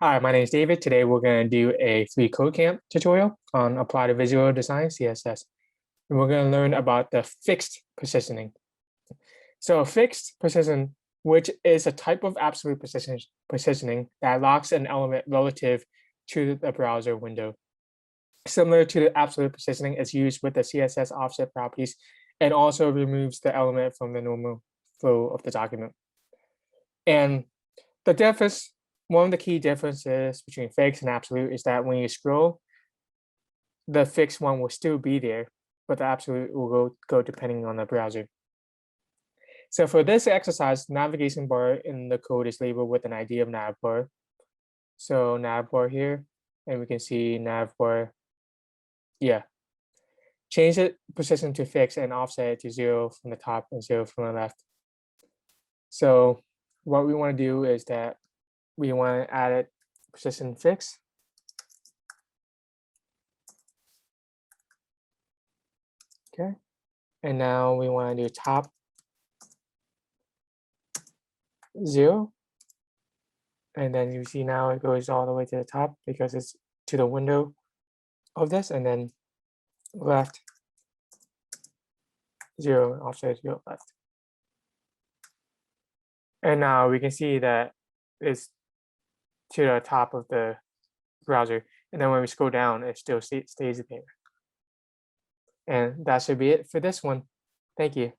Hi, my name is David. Today we're going to do a freeCodeCamp tutorial on applied visual design CSS. And we're going to learn about the fixed positioning. So fixed position, which is a type of absolute positioning that locks an element relative to the browser window. Similar to the absolute positioning, it's used with the CSS offset properties and also removes the element from the normal flow of the document. And the difference, one of the key differences between fixed and absolute is that when you scroll, the fixed one will still be there, but the absolute will go depending on the browser. So for this exercise, navigation bar in the code is labeled with an ID of nav bar. So nav bar here, and we can see nav bar. Yeah. Change the position to fixed and offset it to 0 from the top and 0 from the left. So what we want to do is that we want to add it position fixed. Okay. And now we want to do top 0. And then you see now it goes all the way to the top because it's to the window of this, and then left 0, offset 0 left. And now we can see that it's to the top of the browser. And then when we scroll down, it still stays there. And that should be it for this one. Thank you.